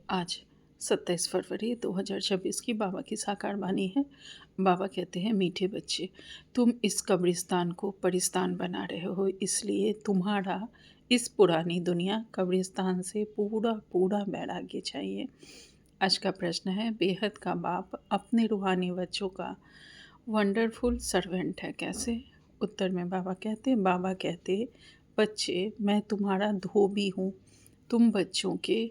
आज 27 फरवरी 2026 की बाबा की साकार वाणी है। बाबा कहते हैं, मीठे बच्चे, तुम इस कब्रिस्तान को परिस्तान बना रहे हो, इसलिए तुम्हारा इस पुरानी दुनिया कब्रिस्तान से पूरा पूरा वैराग्य चाहिए। आज का प्रश्न है, बेहद का बाप अपने रूहानी बच्चों का वंडरफुल सर्वेंट है कैसे? उत्तर में बाबा कहते, बच्चे, मैं तुम्हारा धोबी हूँ। तुम बच्चों के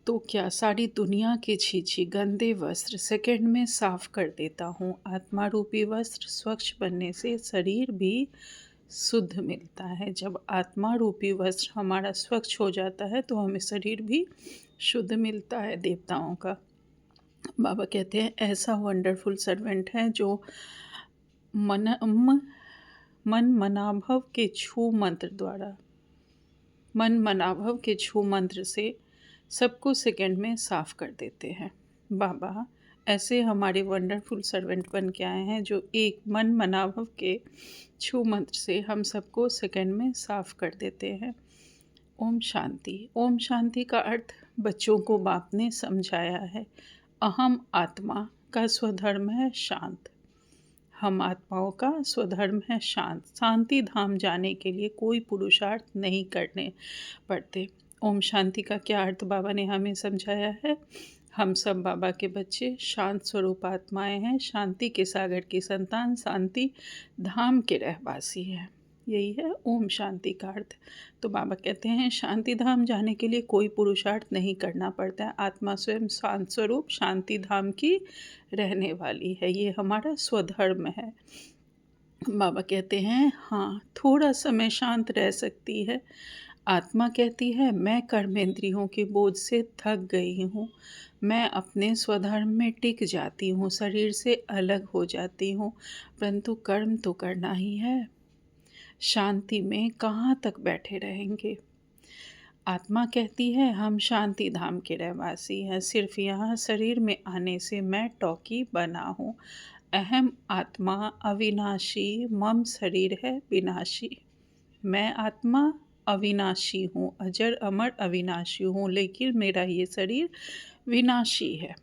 तो क्या सारी दुनिया के छी गंदे वस्त्र सेकंड में साफ कर देता हूँ। आत्मा रूपी वस्त्र स्वच्छ बनने से शरीर भी शुद्ध मिलता है। जब आत्मा रूपी वस्त्र हमारा स्वच्छ हो जाता है तो हमें शरीर भी शुद्ध मिलता है देवताओं का। बाबा कहते हैं, ऐसा वंडरफुल सर्वेंट है जो मन मनाभव के छू मंत्र द्वारा मन मनाभव के छू मंत्र से सबको सेकंड में साफ कर देते हैं। बाबा ऐसे हमारे वंडरफुल सर्वेंट बन के आए हैं जो एक मन मनाभव के छू मंत्र से हम सबको सेकंड में साफ कर देते हैं। ओम शांति। ओम शांति का अर्थ बच्चों को बाप ने समझाया है। अहम आत्मा का स्वधर्म है शांत। हम आत्माओं का स्वधर्म है शांत। शांति धाम जाने के लिए कोई पुरुषार्थ नहीं करने पड़ते। ओम शांति का क्या अर्थ बाबा ने हमें समझाया है। हम सब बाबा के बच्चे शांत स्वरूप आत्माएं हैं, शांति के सागर की संतान, शांति धाम के रहवासी हैं। यही है ओम शांति का अर्थ। तो बाबा कहते हैं, शांति धाम जाने के लिए कोई पुरुषार्थ नहीं करना पड़ता है। आत्मा स्वयं शांत स्वरूप शांति धाम की रहने वाली है। ये हमारा स्वधर्म है। बाबा कहते हैं, हाँ, थोड़ा समय शांत रह सकती है। आत्मा कहती है, मैं कर्मेंद्रियों के बोझ से थक गई हूँ। मैं अपने स्वधर्म में टिक जाती हूँ, शरीर से अलग हो जाती हूँ, परंतु कर्म तो करना ही है। शांति में कहाँ तक बैठे रहेंगे। आत्मा कहती है, हम शांति धाम के रहवासी हैं, सिर्फ यहाँ शरीर में आने से मैं टॉकी बना हूँ। अहम आत्मा अविनाशी, मम शरीर है विनाशी। मैं आत्मा अविनाशी हूँ, अजर अमर अविनाशी हूँ, लेकिन मेरा ये शरीर विनाशी है।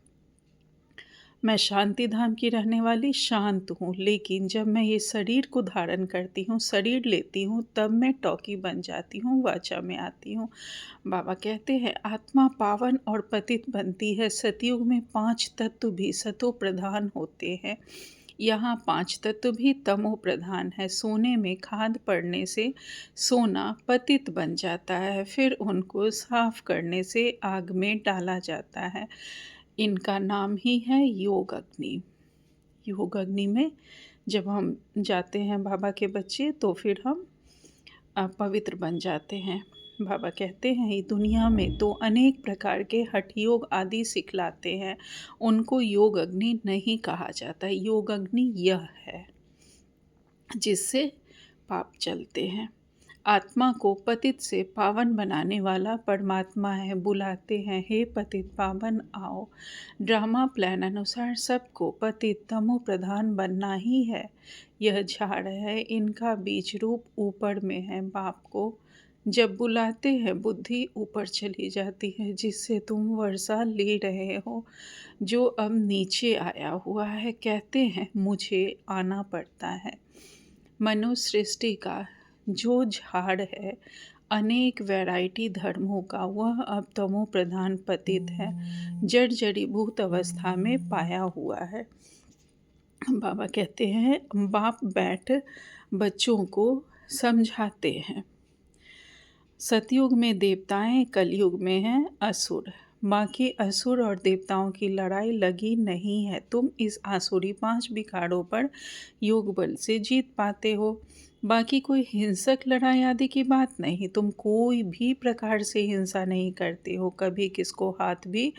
मैं शांति धाम की रहने वाली शांत हूँ, लेकिन जब मैं ये शरीर को धारण करती हूँ, शरीर लेती हूँ, तब मैं टॉकी बन जाती हूँ, वाचा में आती हूँ। बाबा कहते हैं, आत्मा पावन और पतित बनती है। सतयुग में 5 तत्व भी सतो प्रधान होते हैं। यहाँ 5 तत्व भी तमो प्रधान है। सोने में खाद पड़ने से सोना पतित बन जाता है, फिर उनको साफ करने से आग में डाला जाता है। इनका नाम ही है योग अग्नि। योग अग्नि में जब हम जाते हैं बाबा के बच्चे, तो फिर हम पवित्र बन जाते हैं। बाबा कहते हैं, ये दुनिया में तो अनेक प्रकार के हठ योग आदि सिखलाते हैं, उनको योग अग्नि नहीं कहा जाता। योग अग्नि यह है जिससे पाप चलते हैं। आत्मा को पतित से पावन बनाने वाला परमात्मा है। बुलाते हैं, हे पतित पावन आओ। ड्रामा प्लान अनुसार सबको पतित तमो प्रधान बनना ही है। यह झाड़ है, इनका बीज रूप ऊपर में है। बाप को जब बुलाते हैं, बुद्धि ऊपर चली जाती है, जिससे तुम वर्षा ले रहे हो, जो अब नीचे आया हुआ है। कहते हैं, मुझे आना पड़ता है। मनुष्य सृष्टि का जो झाड़ है अनेक वैरायटी धर्मों का, वह अब तमो प्रधान पतित है, जड़ जड़ीभूत अवस्था में पाया हुआ है। बाबा कहते हैं, बाप बैठ बच्चों को समझाते हैं। सतयुग में देवताएं, कलयुग में हैं असुर। बाकी असुर और देवताओं की लड़ाई लगी नहीं है। तुम इस आसुरी 5 विकारों पर योग बल से जीत पाते हो। बाकी कोई हिंसक लड़ाई आदि की बात नहीं। तुम कोई भी प्रकार से हिंसा नहीं करते हो, कभी किसको हाथ भी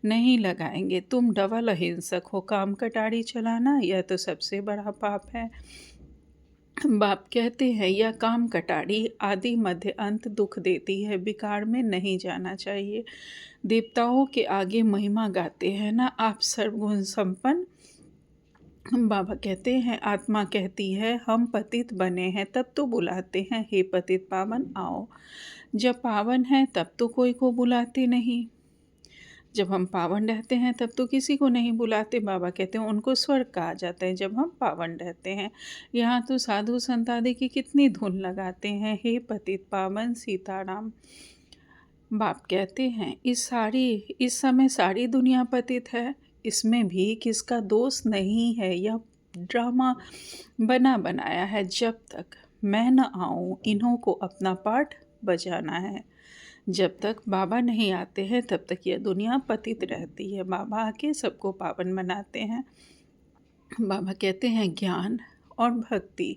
नहीं लगाएंगे। तुम डबल अहिंसक हो। काम कटारी चलाना यह तो सबसे बड़ा पाप है। बाप कहते हैं, यह काम कटारी आदि मध्य अंत दुख देती है, विकार में नहीं जाना चाहिए। देवताओं के आगे महिमा गाते हैं ना आप सर्वगुण संपन्न। बाबा कहते हैं, आत्मा कहती है, हम पतित बने हैं, तब तो बुलाते हैं, हे पतित पावन आओ। जब पावन है तब तो कोई को बुलाते नहीं। जब हम पावन रहते हैं तब तो किसी को नहीं बुलाते। बाबा कहते हैं उनको स्वर्ग कहा जाता है जब हम पावन रहते हैं। यहाँ तो साधु संत आदि की कितनी धुन लगाते हैं, हे पतित पावन सीताराम। बाप कहते हैं इस समय सारी दुनिया पतित है, इसमें भी किसका दोष नहीं है। यह ड्रामा बना बनाया है। जब तक मैं न आऊँ इन्हों को अपना पाठ बजाना है। जब तक बाबा नहीं आते हैं तब तक यह दुनिया पतित रहती है। बाबा आके सबको पावन बनाते हैं। बाबा कहते हैं ज्ञान और भक्ति,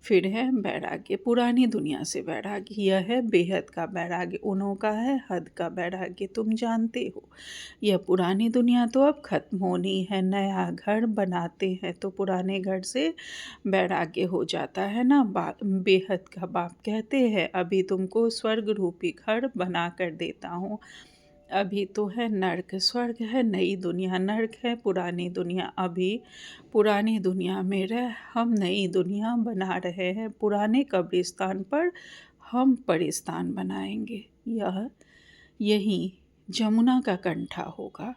फिर है वैराग्य। पुरानी दुनिया से वैराग्य, यह है बेहद का वैराग्य। उन्हों का है हद का वैराग्य, तुम जानते हो। यह पुरानी दुनिया तो अब खत्म होनी है। नया घर बनाते हैं तो पुराने घर से वैराग्य हो जाता है ना। बेहद का बाप कहते हैं अभी तुमको स्वर्ग रूपी घर बना कर देता हूँ। अभी तो है नर्क, स्वर्ग है नई दुनिया, नर्क है पुरानी दुनिया। अभी पुरानी दुनिया में रह हम नई दुनिया बना रहे हैं। पुराने कब्रिस्तान पर हम परिस्तान बनाएंगे। यही जमुना का कंठा होगा,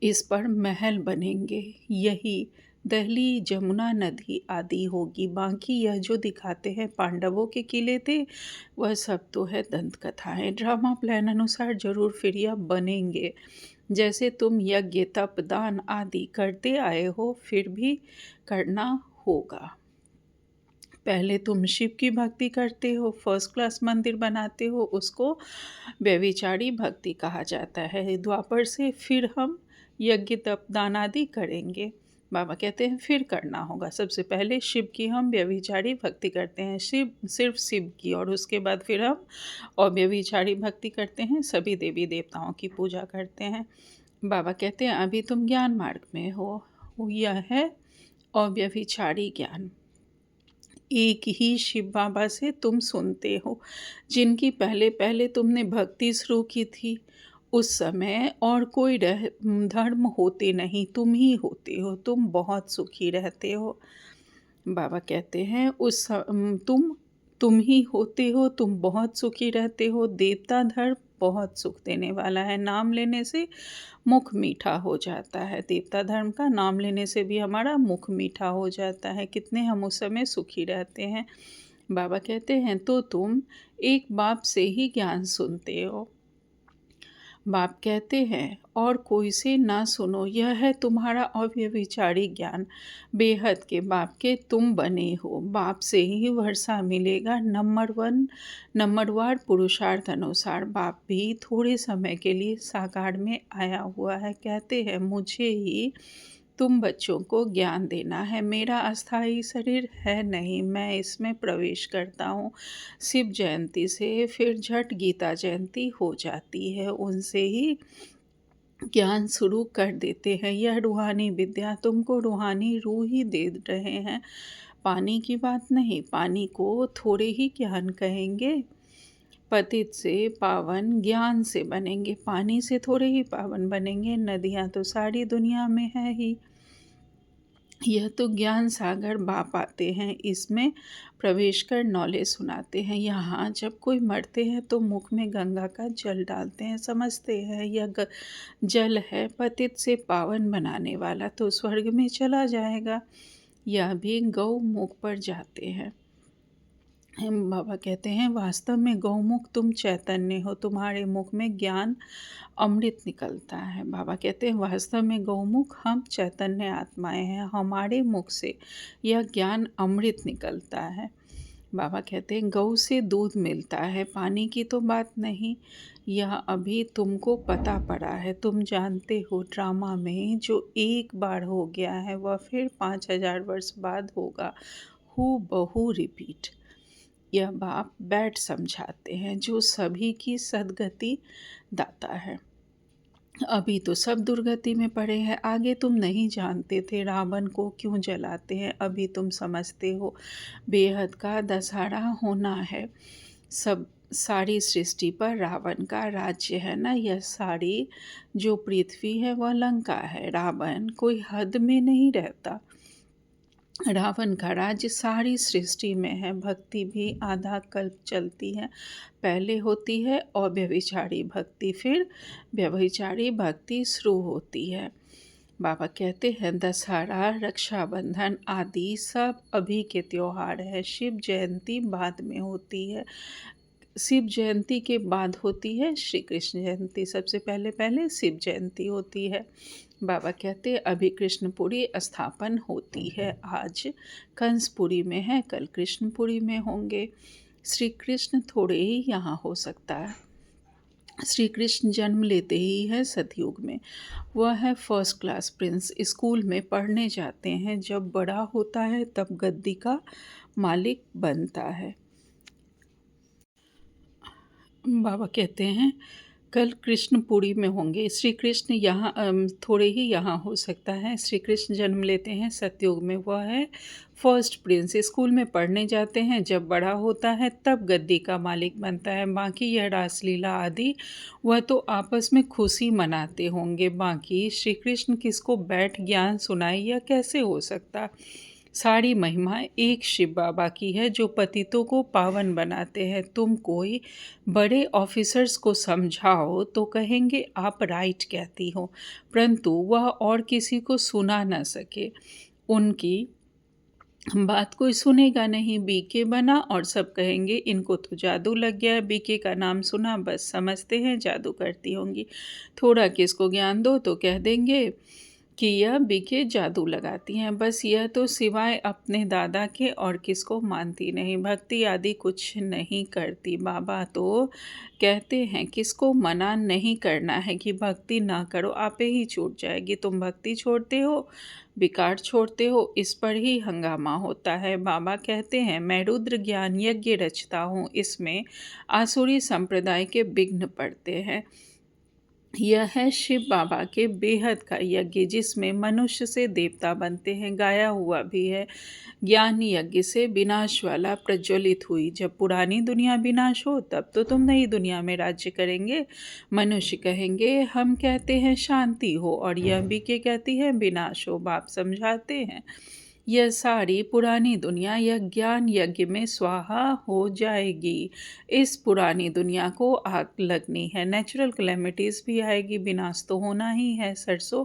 इस पर महल बनेंगे। यही दहली जमुना नदी आदि होगी। बाकी यह जो दिखाते हैं पांडवों के किले थे वह सब तो है दंत कथाएं। ड्रामा प्लान अनुसार जरूर फिर यह बनेंगे। जैसे तुम यज्ञ तप दान आदि करते आए हो फिर भी करना होगा। पहले तुम शिव की भक्ति करते हो, फर्स्ट क्लास मंदिर बनाते हो, उसको व्यभिचारी भक्ति कहा जाता है। द्वापर से फिर हम यज्ञ तप दान आदि करेंगे। बाबा कहते हैं फिर करना होगा। सबसे पहले शिव की हम व्यभिचारी भक्ति करते हैं, सिर्फ शिव की, और उसके बाद फिर हम अव्यभिचारी भक्ति करते हैं, सभी देवी देवताओं की पूजा करते हैं। बाबा कहते हैं अभी तुम ज्ञान मार्ग में हो, यह है अव्यभिचारी ज्ञान। एक ही शिव बाबा से तुम सुनते हो। जिनकी पहले पहले तुमने भक्ति शुरू की थी उस समय और कोई धर्म होते नहीं, तुम ही होते हो। तुम बहुत सुखी रहते हो। बाबा कहते हैं तुम ही होते हो, तुम बहुत सुखी रहते हो। देवता धर्म बहुत सुख देने वाला है। नाम लेने से मुख मीठा हो जाता है। देवता धर्म का नाम लेने से भी हमारा मुख मीठा हो जाता है। कितने हम उस समय सुखी रहते हैं। बाबा कहते हैं तो तुम एक बाप से ही ज्ञान सुनते हो। बाप कहते हैं और कोई से ना सुनो, यह है तुम्हारा अव्यभिचारी ज्ञान। बेहद के बाप के तुम बने हो। बाप से ही वर्षा मिलेगा। नंबरवार पुरुषार्थ अनुसार बाप भी थोड़े समय के लिए साकार में आया हुआ है। कहते हैं मुझे ही तुम बच्चों को ज्ञान देना है। मेरा अस्थाई शरीर है नहीं, मैं इसमें प्रवेश करता हूँ। शिव जयंती से फिर झट गीता जयंती हो जाती है, उनसे ही ज्ञान शुरू कर देते हैं। यह रूहानी विद्या तुमको रूहानी रूह ही दे रहे हैं। पानी की बात नहीं, पानी को थोड़े ही ज्ञान कहेंगे। पतित से पावन ज्ञान से बनेंगे, पानी से थोड़े ही पावन बनेंगे। नदियाँ तो सारी दुनिया में है ही। यह तो ज्ञान सागर बाप आते हैं, इसमें प्रवेश कर नॉलेज सुनाते हैं। यहाँ जब कोई मरते हैं तो मुख में गंगा का जल डालते हैं, समझते हैं यह जल है पतित से पावन बनाने वाला, तो स्वर्ग में चला जाएगा। यह भी गौ मुख पर जाते हैं। हम बाबा कहते हैं वास्तव में गौमुख तुम चैतन्य हो, तुम्हारे मुख में ज्ञान अमृत निकलता है। बाबा कहते हैं वास्तव में गौमुख हम चैतन्य आत्माएं हैं, हमारे मुख से यह ज्ञान अमृत निकलता है। बाबा कहते हैं गौ से दूध मिलता है, पानी की तो बात नहीं। यह अभी तुमको पता पड़ा है, तुम जानते हो ड्रामा में जो एक बार हो गया है वह फिर 5000 वर्ष बाद होगा, हू बहू रिपीट। यह बाप बैठ समझाते हैं जो सभी की सद्गति दाता है। अभी तो सब दुर्गति में पड़े हैं, आगे तुम नहीं जानते थे रावण को क्यों जलाते हैं, अभी तुम समझते हो। बेहद का दशहरा होना है। सारी सृष्टि पर रावण का राज्य है ना। यह सारी जो पृथ्वी है वह लंका है। रावण कोई हद में नहीं रहता। रावण का राज्य सारी सृष्टि में है। भक्ति भी आधा कल्प चलती है। पहले होती है अव्यभिचारी भक्ति, फिर व्यभिचारी भक्ति शुरू होती है। बाबा कहते हैं दशहरा, रक्षाबंधन आदि सब अभी के त्योहार है। शिव जयंती बाद में होती है। शिव जयंती के बाद होती है श्री कृष्ण जयंती। सबसे पहले पहले शिव जयंती होती है। बाबा कहते हैं अभी कृष्णपुरी स्थापन होती है। आज कंसपुरी में है, कल कृष्णपुरी में होंगे। श्री कृष्ण थोड़े ही यहाँ हो सकता है। श्री कृष्ण जन्म लेते ही है सतयुग में। वह है फर्स्ट क्लास प्रिंस। स्कूल में पढ़ने जाते हैं। जब बड़ा होता है तब गद्दी का मालिक बनता है। बाबा कहते हैं कल कृष्णपुरी में होंगे। श्री कृष्ण यहाँ थोड़े ही यहाँ हो सकता है। श्री कृष्ण जन्म लेते हैं सतयुग में। वह है फर्स्ट प्रिंस। स्कूल में पढ़ने जाते हैं। जब बड़ा होता है तब गद्दी का मालिक बनता है। बाकी यह रासलीला आदि वह तो आपस में खुशी मनाते होंगे। बाकी श्री कृष्ण किसको बैठ ज्ञान सुनाए, यह कैसे हो सकता। सारी महिमा एक शिव बाबा की है जो पतितों को पावन बनाते हैं। तुम कोई बड़े ऑफिसर्स को समझाओ तो कहेंगे आप राइट कहती हो, परंतु वह और किसी को सुना न सके। उनकी बात कोई सुनेगा नहीं। बीके बना और सब कहेंगे इनको तो जादू लग गया है। बीके का नाम सुना बस समझते हैं जादू करती होंगी। थोड़ा किसको ज्ञान दो तो कह देंगे कि यह बीके जादू लगाती हैं। बस यह तो सिवाय अपने दादा के और किसको मानती नहीं। भक्ति आदि कुछ नहीं करती। बाबा तो कहते हैं किसको मना नहीं करना है कि भक्ति ना करो, आपे ही छूट जाएगी। तुम भक्ति छोड़ते हो, विकार छोड़ते हो, इस पर ही हंगामा होता है। बाबा कहते हैं मैं रुद्र ज्ञान यज्ञ रचता हूँ, इसमें आसुरी संप्रदाय के विघ्न पड़ते हैं। यह है शिव बाबा के बेहद का यज्ञ जिसमें मनुष्य से देवता बनते हैं। गाया हुआ भी है ज्ञान यज्ञ से विनाश वाला प्रज्वलित हुई। जब पुरानी दुनिया विनाश हो तब तो तुम नई दुनिया में राज्य करेंगे। मनुष्य कहेंगे हम कहते हैं शांति हो और यह भी के कहती है विनाश हो। बाप समझाते हैं यह सारी पुरानी दुनिया यह ज्ञान यज्ञ में स्वाहा हो जाएगी। इस पुरानी दुनिया को आग लगनी है। नेचुरल कैलेमिटीज़ भी आएगी, विनाश तो होना ही है। सरसों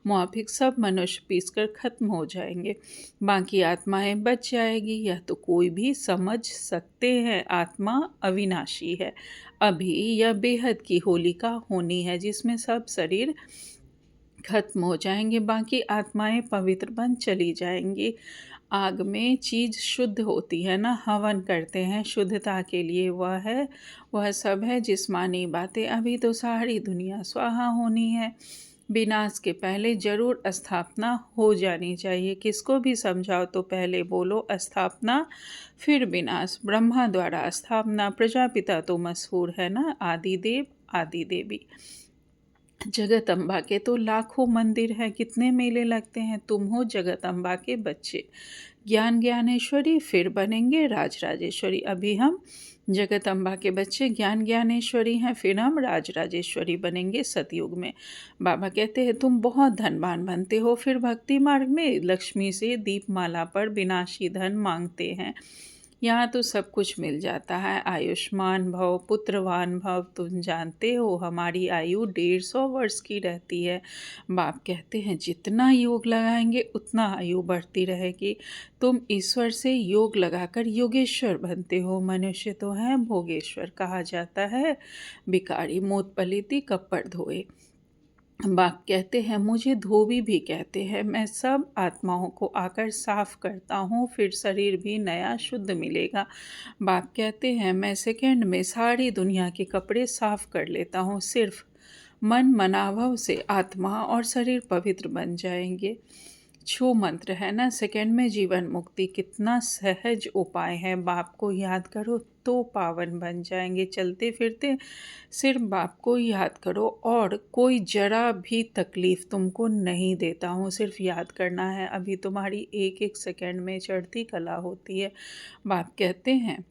मुआफिक सब मनुष्य पीसकर खत्म हो जाएंगे, बाकी आत्माएं बच जाएगी। यह तो कोई भी समझ सकते हैं। आत्मा अविनाशी है। अभी यह बेहद की होलिका होनी है जिसमें सब शरीर खत्म हो जाएंगे, बाकी आत्माएं पवित्र बन चली जाएंगी। आग में चीज़ शुद्ध होती है ना, हवन करते हैं शुद्धता के लिए। वह सब है जिस्मानी बातें। अभी तो सारी दुनिया स्वाहा होनी है। विनाश के पहले जरूर स्थापना हो जानी चाहिए। किसको भी समझाओ तो पहले बोलो स्थापना फिर विनाश। ब्रह्मा द्वारा स्थापना, प्रजापिता तो मशहूर है ना, आदिदेव आदि देवी। जगत अम्बा के तो लाखों मंदिर हैं, कितने मेले लगते हैं। तुम हो जगत अम्बा के बच्चे। ज्ञान ज्ञानेश्वरी फिर बनेंगे राज राजेश्वरी। अभी हम जगत अम्बा के बच्चे ज्ञान ज्ञानेश्वरी हैं, फिर हम राज राजेश्वरी बनेंगे सतयुग में। बाबा कहते हैं तुम बहुत धनवान बनते हो, फिर भक्ति मार्ग में लक्ष्मी से दीपमाला पर विनाशी धन मांगते हैं। यहाँ तो सब कुछ मिल जाता है। आयुष्मान भव, पुत्रवान भव। तुम जानते हो हमारी आयु 150 वर्ष की रहती है। बाप कहते हैं जितना योग लगाएंगे उतना आयु बढ़ती रहेगी। तुम ईश्वर से योग लगाकर योगेश्वर बनते हो। मनुष्य तो है भोगेश्वर कहा जाता है। भिखारी मोत पलीती कपड़ धोए। बाप कहते हैं मुझे धोबी भी कहते हैं। मैं सब आत्माओं को आकर साफ करता हूँ, फिर शरीर भी नया शुद्ध मिलेगा। बाप कहते हैं मैं सेकंड में सारी दुनिया के कपड़े साफ कर लेता हूँ। सिर्फ मन मनाभव से आत्मा और शरीर पवित्र बन जाएंगे। छू मंत्र है ना, सेकंड में जीवन मुक्ति। कितना सहज उपाय है। बाप को याद करो तो पावन बन जाएंगे। चलते फिरते सिर्फ बाप को याद करो और कोई जरा भी तकलीफ़ तुमको नहीं देता हूँ। सिर्फ याद करना है। अभी तुम्हारी एक एक सेकंड में चढ़ती कला होती है। बाप कहते हैं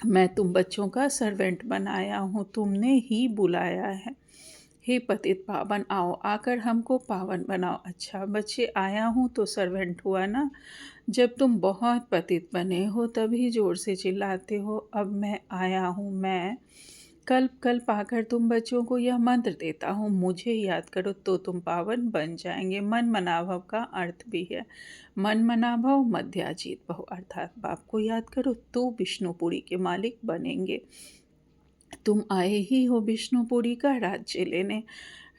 मैं तुम बच्चों का सर्वेंट बनाया हूँ, तुमने ही बुलाया है। हे पतित पावन आओ, आकर हमको पावन बनाओ। अच्छा बच्चे आया हूँ तो सर्वेंट हुआ ना। जब तुम बहुत पतित बने हो तभी ज़ोर से चिल्लाते हो, अब मैं आया हूँ मैं। कल्प कल्प आकर तुम बच्चों को यह मंत्र देता हूँ, मुझे याद करो तो तुम पावन बन जाएंगे। मन मनाभव का अर्थ भी है, मन मनाभव मध्याजीत भव, अर्थात बाप को याद करो तो विष्णुपुरी के मालिक बनेंगे। तुम आए ही हो विष्णुपुरी का राज्य लेने।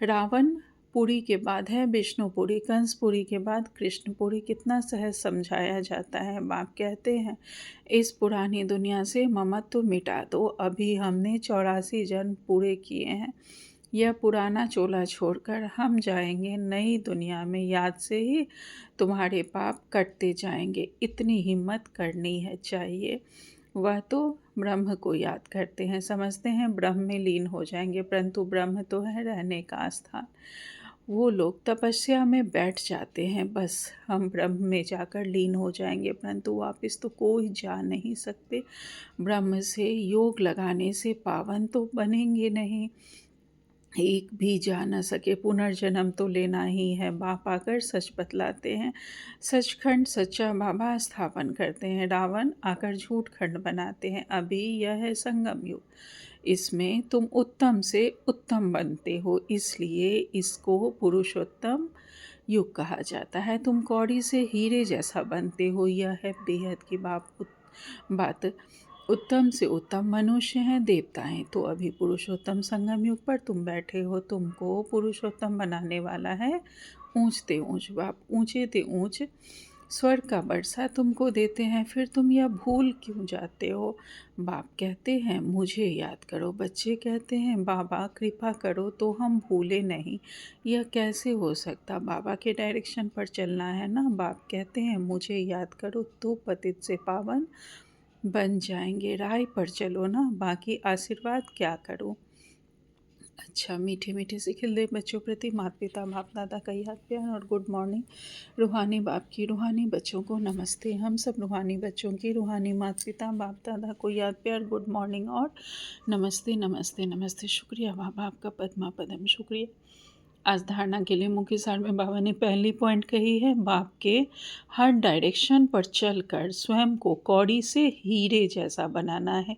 रावण पुरी के बाद है विष्णुपुरी, कंसपुरी के बाद कृष्णपुरी। कितना सहज समझाया जाता है। बाप कहते हैं इस पुरानी दुनिया से ममत्व मिटा दो, अभी हमने 84 जन्म पूरे किए हैं। यह पुराना चोला छोड़कर हम जाएंगे नई दुनिया में, याद से ही तुम्हारे पाप कटते जाएंगे। इतनी हिम्मत करनी है चाहिए। वह तो ब्रह्म को याद करते हैं, समझते हैं ब्रह्म में लीन हो जाएंगे, परंतु ब्रह्म तो है रहने का स्थान। वो लोग तपस्या में बैठ जाते हैं, बस हम ब्रह्म में जाकर लीन हो जाएंगे, परंतु वापस तो कोई जा नहीं सकते। ब्रह्म से योग लगाने से पावन तो बनेंगे नहीं, एक भी जा न सके। पुनर्जन्म तो लेना ही है। बाप आकर सच बतलाते हैं, सचखंड सच्चा बाबा स्थापन करते हैं। रावण आकर झूठ खंड बनाते हैं। अभी यह है संगम युग, इसमें तुम उत्तम से उत्तम बनते हो, इसलिए इसको पुरुषोत्तम युग कहा जाता है। तुम कौड़ी से हीरे जैसा बनते हो, यह है बेहद की बात। उत्तम से उत्तम मनुष्य हैं देवताएं, तो अभी पुरुषोत्तम संगम युग पर तुम बैठे हो। तुमको पुरुषोत्तम बनाने वाला है ऊंचते ऊंच बाप, ऊंचे ते ऊंच स्वर्ग का वर्षा तुमको देते हैं, फिर तुम यह भूल क्यों जाते हो। बाप कहते हैं मुझे याद करो, बच्चे कहते हैं बाबा कृपा करो तो हम भूले नहीं। यह कैसे हो सकता, बाबा के डायरेक्शन पर चलना है ना। बाप कहते हैं मुझे याद करो तो पतित से पावन बन जाएंगे। राह पर चलो ना, बाकी आशीर्वाद क्या करूं। अच्छा, मीठे मीठे से खिलते बच्चों प्रति माता पिता बाप दादा का याद प्यार और गुड मॉर्निंग। रूहानी बाप की रूहानी बच्चों को नमस्ते। हम सब रूहानी बच्चों की रूहानी माता पिता बाप दादा को याद प्यार गुड मॉर्निंग और नमस्ते नमस्ते नमस्ते। शुक्रिया बाबा, आपका पद्मा पदम शुक्रिया। आज धारणा के लिए मुख्य सार में बाबा ने पहली पॉइंट कही है, बाप के हर डायरेक्शन पर चलकर स्वयं को कौड़ी से हीरे जैसा बनाना है।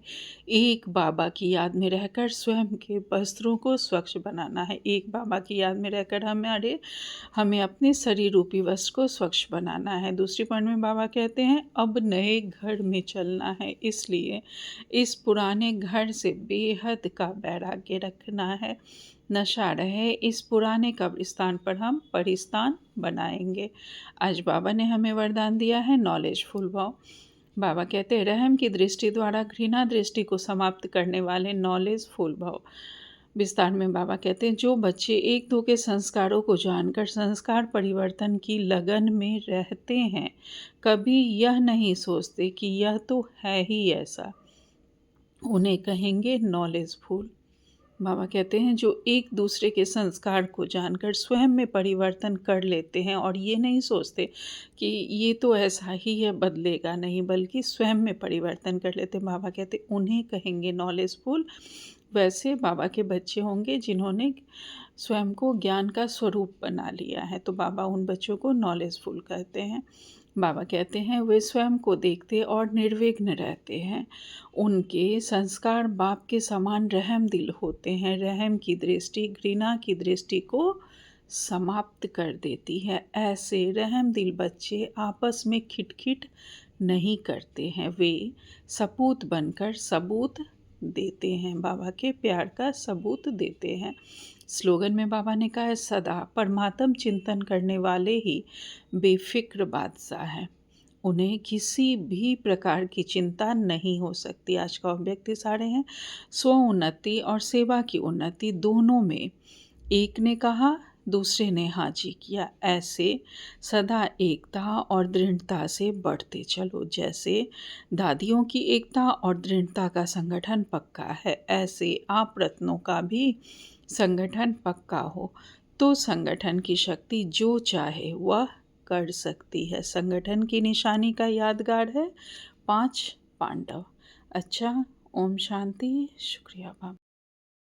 एक बाबा की याद में रहकर स्वयं के वस्त्रों को स्वच्छ बनाना है। एक बाबा की याद में रहकर हमें अपने शरीर रूपी वस्त्र को स्वच्छ बनाना है। दूसरी पॉइंट में बाबा कहते हैं अब नए घर में चलना है, इसलिए इस पुराने घर से बेहद का वैराग्य रखना है। नशा रहे इस पुराने कब्रिस्तान पर हम परिस्तान बनाएंगे। आज बाबा ने हमें वरदान दिया है नॉलेजफुल भाव। बाबा कहते हैं रहम की दृष्टि द्वारा घृणा दृष्टि को समाप्त करने वाले नॉलेजफुल भाव। विस्तार में बाबा कहते हैं जो बच्चे एक दो के संस्कारों को जानकर संस्कार परिवर्तन की लगन में रहते हैं, कभी यह नहीं सोचते कि यह तो है ही ऐसा, उन्हें कहेंगे नॉलेजफुल। बाबा कहते हैं जो एक दूसरे के संस्कार को जानकर स्वयं में परिवर्तन कर लेते हैं और ये नहीं सोचते कि ये तो ऐसा ही है बदलेगा नहीं, बल्कि स्वयं में परिवर्तन कर लेते हैं, बाबा कहते उन्हें कहेंगे नॉलेजफुल। वैसे बाबा के बच्चे होंगे जिन्होंने स्वयं को ज्ञान का स्वरूप बना लिया है, तो बाबा उन बच्चों को नॉलेजफुल कहते हैं। बाबा कहते हैं वे स्वयं को देखते और निर्विघ्न रहते हैं। उनके संस्कार बाप के समान रहम दिल होते हैं। रहम की दृष्टि घृणा की दृष्टि को समाप्त कर देती है। ऐसे रहम दिल बच्चे आपस में खिटखिट नहीं करते हैं, वे सपूत बनकर सबूत देते हैं, बाबा के प्यार का सबूत देते हैं। स्लोगन में बाबा ने कहा है सदा परमात्म चिंतन करने वाले ही बेफिक्र बादशाह हैं, उन्हें किसी भी प्रकार की चिंता नहीं हो सकती। आज का व्यक्ति सारे हैं स्व उन्नति और सेवा की उन्नति दोनों में, एक ने कहा दूसरे ने हाजी किया, ऐसे सदा एकता और दृढ़ता से बढ़ते चलो। जैसे दादियों की एकता और दृढ़ता का संगठन पक्का है, ऐसे आप रत्नों का भी संगठन पक्का हो तो संगठन की शक्ति जो चाहे वह कर सकती है। संगठन की निशानी का यादगार है 5 पांडव। अच्छा, ओम शांति। शुक्रिया बाबा।